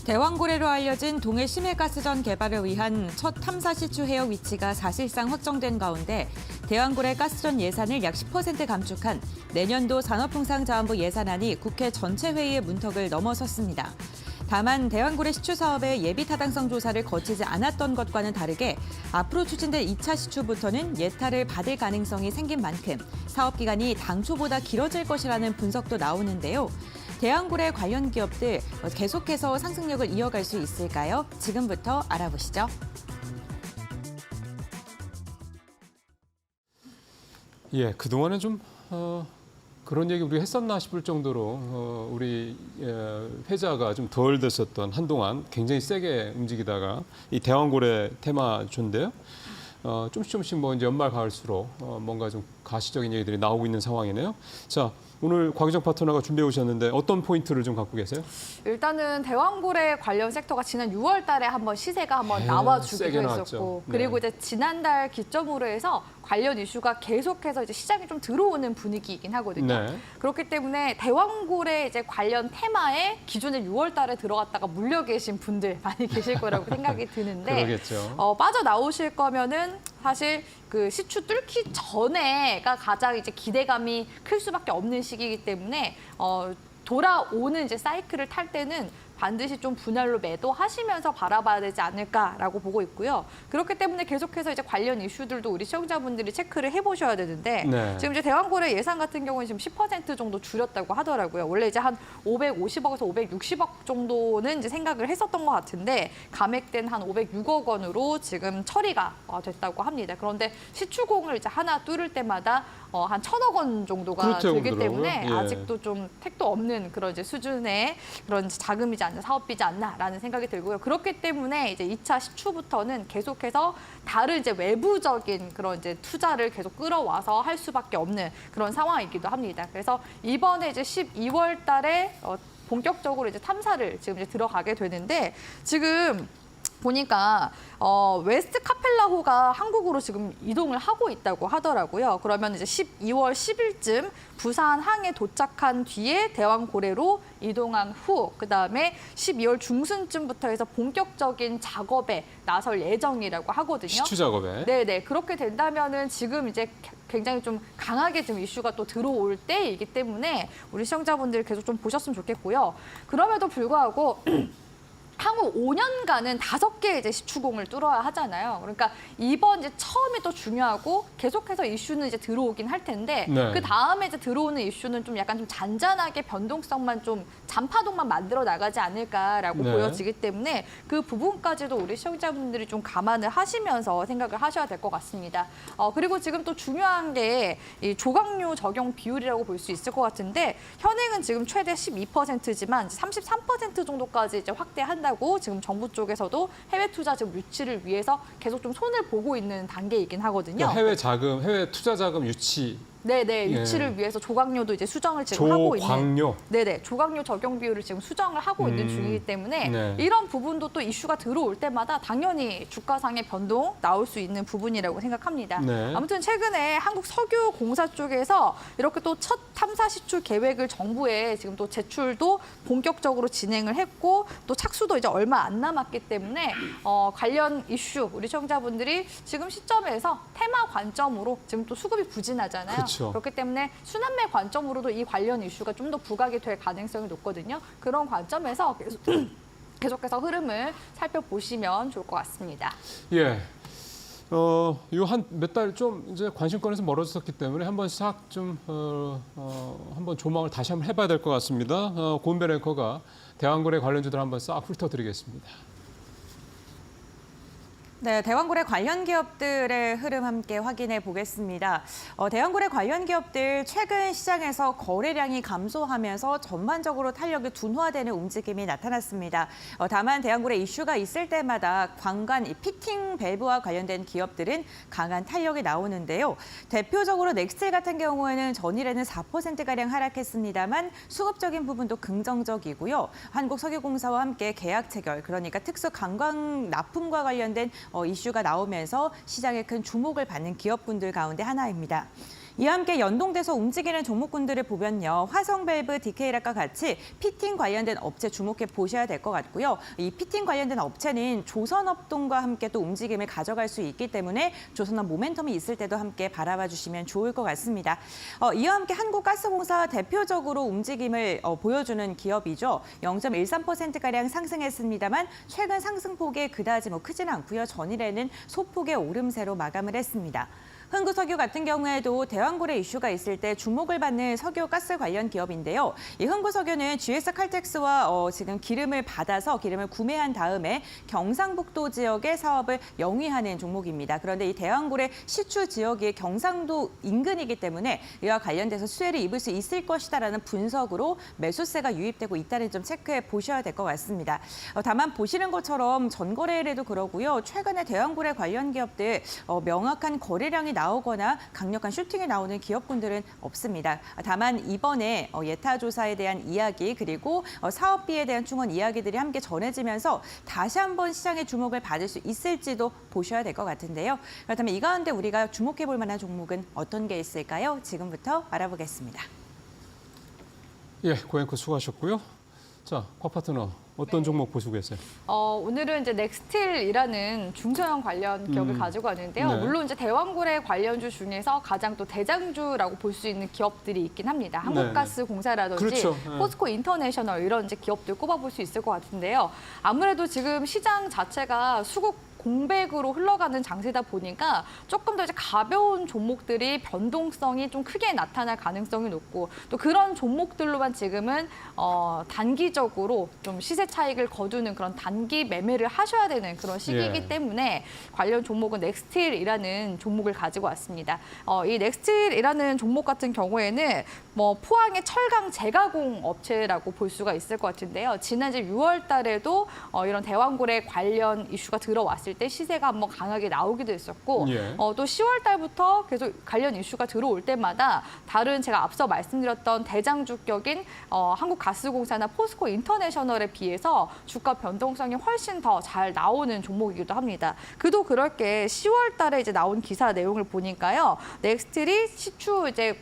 대왕고래로 알려진 동해 심해가스전 개발을 위한 첫 탐사 시추 해역 위치가 사실상 확정된 가운데 대왕고래 가스전 예산을 약 10% 감축한 내년도 산업통상자원부 예산안이 국회 전체 회의의 문턱을 넘어섰습니다. 다만 대왕고래 시추 사업의 예비 타당성 조사를 거치지 않았던 것과는 다르게 앞으로 추진될 2차 시추부터는 예타를 받을 가능성이 생긴 만큼 사업 기간이 당초보다 길어질 것이라는 분석도 나오는데요. 대왕고래 관련 기업들 계속해서 상승력을 이어갈 수 있을까요? 지금부터 알아보시죠. 예, 그동안은 좀 그런 얘기 우리가 했었나 싶을 정도로 우리 회자가 좀 덜 됐었던 한동안 굉장히 세게 움직이다가 이 대왕고래 테마주인데요. 조금씩 뭐 이제 연말 가을수록 뭔가 좀 가시적인 얘기들이 나오고 있는 상황이네요. 자, 오늘 곽유정 파트너가 준비해 오셨는데 어떤 포인트를 좀 갖고 계세요? 일단은 대왕고래 관련 섹터가 지난 6월 달에 한번 시세가 한번 나와주기도 했었고, 그리고 이제 지난달 기점으로 해서 관련 이슈가 계속해서 이제 시장에 좀 들어오는 분위기이긴 하거든요. 네. 그렇기 때문에 대왕고래 이제 관련 테마에 기존에 6월 달에 들어갔다가 물려 계신 분들 많이 계실 거라고 생각이 드는데 그러겠죠. 빠져나오실 거면은 사실 그 시추 뚫기 전에가 가장 이제 기대감이 클 수밖에 없는 시기이기 때문에 돌아오는 이제 사이클을 탈 때는 반드시 좀 분할로 매도하시면서 바라봐야 되지 않을까라고 보고 있고요. 그렇기 때문에 계속해서 이제 관련 이슈들도 우리 시청자분들이 체크를 해보셔야 되는데 네. 지금 이제 대왕고래 예산 같은 경우는 지금 10% 정도 줄였다고 하더라고요. 원래 이제 한 550억에서 560억 정도는 이제 생각을 했었던 것 같은데 감액된 한 506억 원으로 지금 처리가 됐다고 합니다. 그런데 시추공을 이제 하나 뚫을 때마다 한 1,000억 원 정도가 들기 때문에 아직도 좀 택도 없는 그런 이제 수준의 그런 자금이지 않나, 사업비지 않나라는 생각이 들고요. 그렇기 때문에 이제 2차 시추부터는 계속해서 다른 이제 외부적인 그런 이제 투자를 계속 끌어와서 할 수밖에 없는 그런 상황이기도 합니다. 그래서 이번에 이제 12월 달에 본격적으로 이제 탐사를 지금 이제 들어가게 되는데 지금 보니까 웨스트 카펠라호가 한국으로 지금 이동을 하고 있다고 하더라고요. 그러면 이제 12월 10일쯤 부산 항에 도착한 뒤에 대왕고래로 이동한 후 그다음에 12월 중순쯤부터 해서 본격적인 작업에 나설 예정이라고 하거든요. 시추 작업에. 네네. 그렇게 된다면은 지금 이제 굉장히 좀 강하게 좀 이슈가 또 들어올 때이기 때문에 우리 시청자분들 계속 좀 보셨으면 좋겠고요. 그럼에도 불구하고 향후 5년간은 5개 이제 시추공을 뚫어야 하잖아요. 그러니까 이번 이제 처음이 또 중요하고 계속해서 이슈는 이제 들어오긴 할 텐데 그 다음에 이제 들어오는 이슈는 좀 약간 좀 잔잔하게 변동성만 좀 잔파동만 만들어 나가지 않을까라고 보여지기 때문에 그 부분까지도 우리 시청자분들이 좀 감안을 하시면서 생각을 하셔야 될 것 같습니다. 그리고 지금 또 중요한 게 이 조각료 적용 비율이라고 볼 수 있을 것 같은데 현행은 지금 최대 12%지만 33% 정도까지 이제 확대한다고 지금 정부 쪽에서도 해외 투자 지금 유치를 위해서 계속 좀 손을 보고 있는 단계이긴 하거든요. 해외 자금, 해외 투자 자금 유치. 네네, 유치를 위해서 조각료도 이제 수정을 지금 하고 있는. 조각료. 네네, 조각료 적용 비율을 지금 수정을 하고 있는 중이기 때문에 이런 부분도 또 이슈가 들어올 때마다 당연히 주가상의 변동 나올 수 있는 부분이라고 생각합니다. 아무튼 최근에 한국석유공사 쪽에서 이렇게 또 첫 탐사 시추 계획을 정부에 지금 또 제출도 본격적으로 진행을 했고 또 착수도 이제 얼마 안 남았기 때문에 관련 이슈 우리 시청자분들이 지금 시점에서 테마 관점으로 지금 또 수급이 부진하잖아요. 그렇죠. 그렇기 때문에 순환매 관점으로도 이 관련 이슈가 좀 더 부각이 될 가능성이 높거든요. 그런 관점에서 계속해서 흐름을 살펴보시면 좋을 것 같습니다. 예. 요 한 몇 달 좀 이제 관심권에서 멀어졌기 때문에 한번 싹 좀 한번 조망을 다시 한번 해봐야 될 것 같습니다. 고은별 앵커가 대왕고래 관련주들 한번 싹 훑어드리겠습니다. 네, 대왕고래 관련 기업들의 흐름 함께 확인해 보겠습니다. 대왕고래 관련 기업들 최근 시장에서 거래량이 감소하면서 전반적으로 탄력이 둔화되는 움직임이 나타났습니다. 다만 대왕고래 이슈가 있을 때마다 관관 피팅 밸브와 관련된 기업들은 강한 탄력이 나오는데요. 대표적으로 넥스틸 같은 경우에는 전일에는 4%가량 하락했습니다만 수급적인 부분도 긍정적이고요. 한국석유공사와 함께 계약 체결, 그러니까 특수 관광 납품과 관련된 이슈가 나오면서 시장에 큰 주목을 받는 기업군들 가운데 하나입니다. 이와 함께 연동돼서 움직이는 종목군들을 보면요. 화성밸브, DK락과 같이 피팅 관련된 업체 주목해 보셔야 될 것 같고요. 이 피팅 관련된 업체는 조선업동과 함께 또 움직임을 가져갈 수 있기 때문에 조선업 모멘텀이 있을 때도 함께 바라봐 주시면 좋을 것 같습니다. 이와 함께 한국가스공사 대표적으로 움직임을 보여주는 기업이죠. 0.13%가량 상승했습니다만 최근 상승폭이 그다지 크지는 않고요. 전일에는 소폭의 오름세로 마감을 했습니다. 흥구석유 같은 경우에도 대왕고래 이슈가 있을 때 주목을 받는 석유 가스 관련 기업인데요. 이 흥구석유는 GS 칼텍스와 지금 기름을 받아서 기름을 구매한 다음에 경상북도 지역의 사업을 영위하는 종목입니다. 그런데 이 대왕고래 시추 지역이 경상도 인근이기 때문에 이와 관련돼서 수혜를 입을 수 있을 것이다라는 분석으로 매수세가 유입되고 있다는 점 체크해 보셔야 될 것 같습니다. 다만 보시는 것처럼 전거래일에도 그러고요. 최근에 대왕고래 관련 기업들 명확한 거래량이 나오거나 강력한 슈팅이 나오는 기업군들은 없습니다. 다만 이번에 예타 조사에 대한 이야기 그리고 사업비에 대한 충원 이야기들이 함께 전해지면서 다시 한번 시장의 주목을 받을 수 있을지도 보셔야 될 것 같은데요. 그렇다면 이 가운데 우리가 주목해 볼 만한 종목은 어떤 게 있을까요? 지금부터 알아보겠습니다. 예, 고앵커 수고하셨고요. 자, 곽 파트너 어떤 종목 보시고 계세요? 오늘은 이제 넥스틸이라는 중소형 관련 기업을 가지고 왔는데요. 네. 물론 이제 대왕고래 관련주 중에서 가장 또 대장주라고 볼 수 있는 기업들이 있긴 합니다. 한국가스공사라든지 그렇죠. 네. 포스코 인터내셔널 이런 이제 기업들 꼽아볼 수 있을 것 같은데요. 아무래도 지금 시장 자체가 수급 공백으로 흘러가는 장세다 보니까 조금 더 이제 가벼운 종목들이 변동성이 좀 크게 나타날 가능성이 높고 또 그런 종목들로만 지금은 단기적으로 좀 시세 차익을 거두는 그런 단기 매매를 하셔야 되는 그런 시기이기 예. 때문에 관련 종목은 넥스틸이라는 종목을 가지고 왔습니다. 이 넥스틸이라는 종목 같은 경우에는 포항의 철강 재가공 업체라고 볼 수가 있을 것 같은데요. 지난 6월 달에도 이런 대왕고래 관련 이슈가 들어왔을 때 시세가 한번 강하게 나오기도 했었고 예. 또 10월 달부터 계속 관련 이슈가 들어올 때마다 다른 제가 앞서 말씀드렸던 대장주격인 한국가스공사나 포스코 인터내셔널에 비해서 주가 변동성이 훨씬 더 잘 나오는 종목이기도 합니다. 그도 그럴 게 10월 달에 이제 나온 기사 내용을 보니까요. 넥스틸이 시추 이제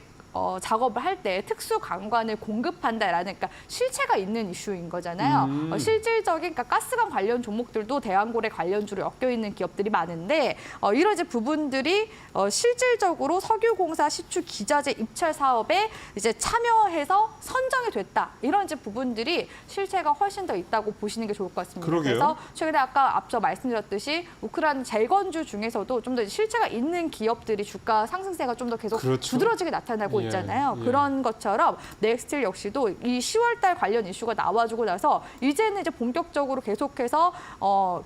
작업을 할 때 특수 강관을 공급한다라는 그러니까 실체가 있는 이슈인 거잖아요. 실질적인 그러니까 가스관 관련 종목들도 대왕고래 관련주로 엮여 있는 기업들이 많은데 이런 이제 부분들이 실질적으로 석유공사 시추 기자재 입찰 사업에 이제 참여해서 선정이 됐다. 이런 이제 부분들이 실체가 훨씬 더 있다고 보시는 게 좋을 것 같습니다. 그러게요. 그래서 최근에 아까 앞서 말씀드렸듯이 우크라이나 재건주 중에서도 좀 더 실체가 있는 기업들이 주가 상승세가 좀 더 계속 그렇죠. 두드러지게 나타나고 있잖아요. 예. 그런 것처럼 넥스틸 역시도 이 10월 달 관련 이슈가 나와주고 나서 이제는 이제 본격적으로 계속해서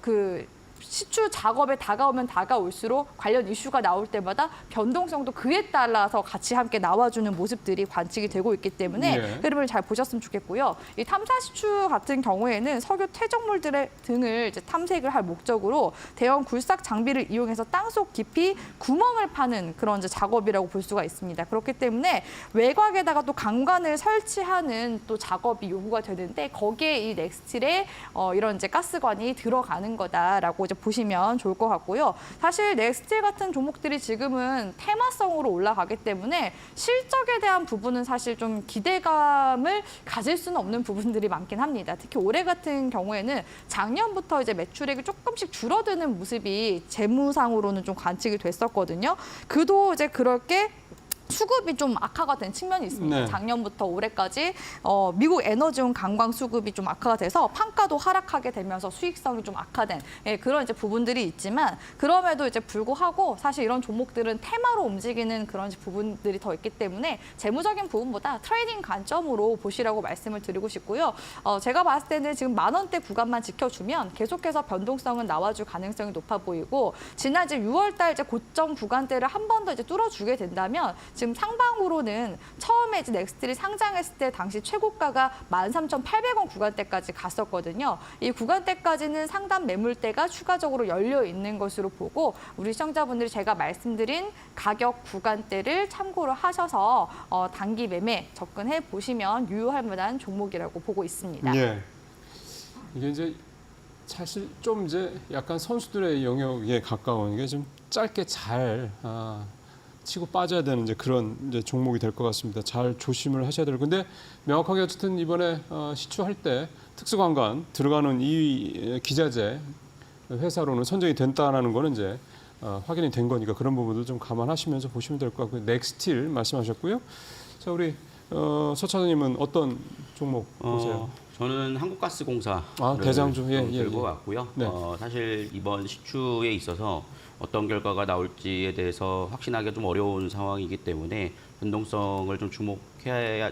그 시추 작업에 다가오면 다가올수록 관련 이슈가 나올 때마다 변동성도 그에 따라서 같이 함께 나와주는 모습들이 관측이 되고 있기 때문에 예. 흐름을 잘 보셨으면 좋겠고요. 이 탐사 시추 같은 경우에는 석유 퇴적물들의 등을 이제 탐색을 할 목적으로 대형 굴삭 장비를 이용해서 땅속 깊이 구멍을 파는 그런 이제 작업이라고 볼 수가 있습니다. 그렇기 때문에 외곽에다가 또 강관을 설치하는 또 작업이 요구가 되는데 거기에 이 넥스틸의 이런 이제 가스관이 들어가는 거다라고 이제 보시면 좋을 것 같고요. 사실 넥스틸 같은 종목들이 지금은 테마성으로 올라가기 때문에 실적에 대한 부분은 사실 좀 기대감을 가질 수는 없는 부분들이 많긴 합니다. 특히 올해 같은 경우에는 작년부터 이제 매출액이 조금씩 줄어드는 모습이 재무상으로는 좀 관측이 됐었거든요. 그도 이제 그렇게 수급이 좀 악화가 된 측면이 있습니다. 네. 작년부터 올해까지 미국 에너지용 관광 수급이 좀 악화가 돼서 판가도 하락하게 되면서 수익성이 좀 악화된 그런 이제 부분들이 있지만 그럼에도 이제 불구하고 사실 이런 종목들은 테마로 움직이는 그런 부분들이 더 있기 때문에 재무적인 부분보다 트레이딩 관점으로 보시라고 말씀을 드리고 싶고요. 제가 봤을 때는 지금 10,000원대 구간만 지켜주면 계속해서 변동성은 나와줄 가능성이 높아 보이고 지난 이제 6월달 이제 고점 구간대를 한 번 더 이제 뚫어주게 된다면 지금 상방으로는 처음에 이제 넥스틸이 상장했을 때 당시 최고가가 13,800원 구간대까지 갔었거든요. 이 구간대까지는 상단 매물대가 추가적으로 열려 있는 것으로 보고 우리 시청자분들이 제가 말씀드린 가격 구간대를 참고를 하셔서 단기 매매 접근해 보시면 유효할 만한 종목이라고 보고 있습니다. 예. 이게 이제 사실 좀 이제 약간 선수들의 영역에 가까운 게 좀 짧게 잘 치고 빠져야 되는 이제 그런 이제 종목이 될 것 같습니다. 잘 조심을 하셔야 될 건데 명확하게 어쨌든 이번에 시추할 때 특수관광 들어가는 이 기자재 회사로는 선정이 된다라는 거는 이제 확인이 된 거니까 그런 부분도 좀 감안하시면서 보시면 될 것 같고요. 넥스틸 말씀하셨고요. 자 우리 서 차장님은 어떤 종목 보세요? 저는 한국가스공사 대장주 들고 왔고요. 네. 사실 이번 시추에 있어서 어떤 결과가 나올지에 대해서 확신하기가 좀 어려운 상황이기 때문에 변동성을 좀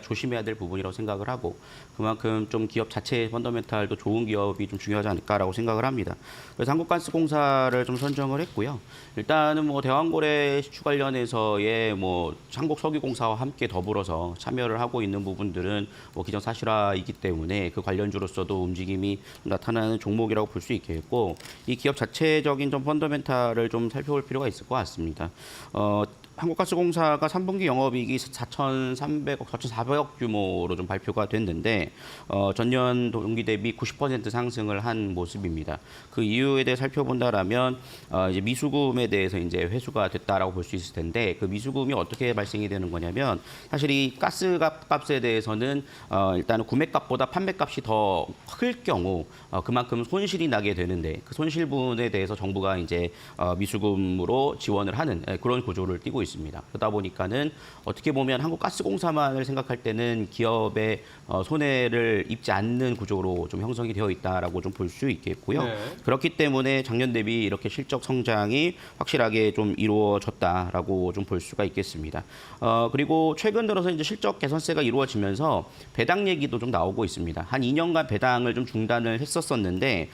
조심해야 될 부분이라고 생각을 하고 그만큼 좀 기업 자체의 펀더멘탈도 좋은 기업이 좀 중요하지 않을까라고 생각을 합니다. 그래서 한국가스공사를 좀 선정을 했고요. 일단은 뭐 대왕고래 시추 관련해서의 뭐 한국석유공사와 함께 더불어서 참여를 하고 있는 부분들은 뭐 기정사실화이기 때문에 그 관련주로서도 움직임이 나타나는 종목이라고 볼 수 있겠고 이 기업 자체적인 좀 펀더멘탈을 좀 살펴볼 필요가 있을 것 같습니다. 한국가스공사가 3분기 영업이익이 4,300억, 4,400억 규모로 좀 발표가 됐는데 전년 동기 대비 90% 상승을 한 모습입니다. 그 이유에 대해 살펴본다라면 이제 미수금에 대해서 이제 회수가 됐다라고 볼 수 있을 텐데 그 미수금이 어떻게 발생이 되는 거냐면 사실 이 가스 값에 대해서는 일단은 구매값보다 판매값이 더 클 경우 그만큼 손실이 나게 되는데 그 손실분에 대해서 정부가 이제 미수금으로 지원을 하는 그런 구조를 띠고 있습니다. 그러다 보니까는 어떻게 보면 한국가스공사만을 생각할 때는 기업의 손해를 입지 않는 구조로 좀 형성이 되어 있다라고 좀 볼 수 있겠고요. 네. 그렇기 때문에 작년 대비 이렇게 실적 성장이 확실하게 좀 이루어졌다라고 좀 볼 수가 있겠습니다. 그리고 최근 들어서 이제 실적 개선세가 이루어지면서 배당 얘기도 좀 나오고 있습니다. 한 2년간 배당을 좀 중단을 했었었는데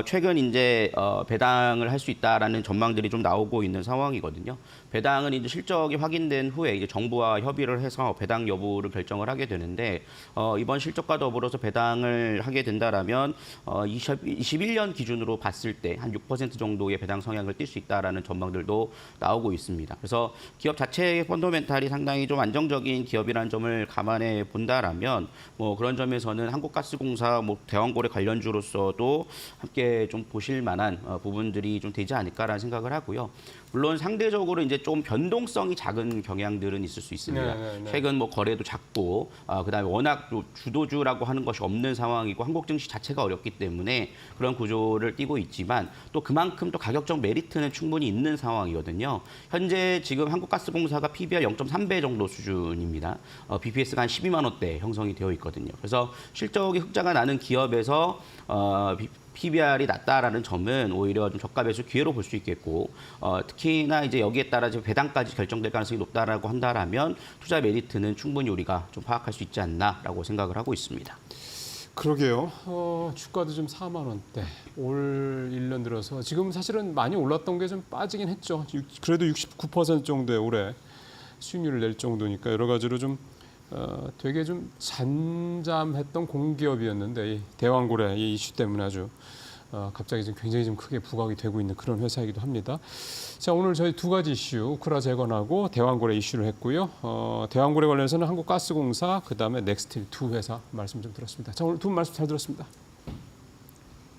최근 이제 배당을 할 수 있다라는 전망들이 좀 나오고 있는 상황이거든요. 배당은 이제 실적이 확인된 후에 이제 정부와 협의를 해서 배당 여부를 결정을 하게 되는데 이번 실적과 더불어서 배당을 하게 된다라면 21년 기준으로 봤을 때 한 6% 정도의 배당 성향을 띌 수 있다라는 전망들도 나오고 있습니다. 그래서 기업 자체의 펀더멘탈이 상당히 좀 안정적인 기업이라는 점을 감안해 본다라면 뭐 그런 점에서는 한국가스공사 뭐 대왕고래 관련주로서도 함께 좀 보실 만한 부분들이 좀 되지 않을까라는 생각을 하고요. 물론 상대적으로 이제 좀 변동성이 작은 경향들은 있을 수 있습니다. 네. 최근 뭐 거래도 작고 그다음에 워낙 또 주도주라고 하는 것이 없는 상황이고 한국 증시 자체가 어렵기 때문에 그런 구조를 띠고 있지만 또 그만큼 또 가격적 메리트는 충분히 있는 상황이거든요. 현재 지금 한국가스공사가 PBR 0.3배 정도 수준입니다. BPS가 한 12만 원대 형성이 되어 있거든요. 그래서 실적이 흑자가 나는 기업에서 PBR이 낮다라는 점은 오히려 좀 저가 매수 기회로 볼 수 있겠고 특히나 이제 여기에 따라 지금 배당까지 결정될 가능성이 높다라고 한다라면 투자 메리트는 충분히 우리가 좀 파악할 수 있지 않나라고 생각을 하고 있습니다. 그러게요. 주가도 좀 4만 원대. 올 1년 들어서 지금 사실은 많이 올랐던 게 좀 빠지긴 했죠. 그래도 69% 정도의 올해 수익률을 낼 정도니까 여러 가지로 좀 되게 좀 잠잠했던 공기업이었는데 이 대왕고래 이 이슈 때문에 아주 갑자기 좀 굉장히 좀 크게 부각이 되고 있는 그런 회사이기도 합니다. 자, 오늘 저희 두 가지 이슈 우크라 재건하고 대왕고래 이슈를 했고요. 대왕고래 관련해서는 한국가스공사 그다음에 넥스틸 두 회사 말씀 좀 들었습니다. 자, 오늘 두 분 말씀 잘 들었습니다.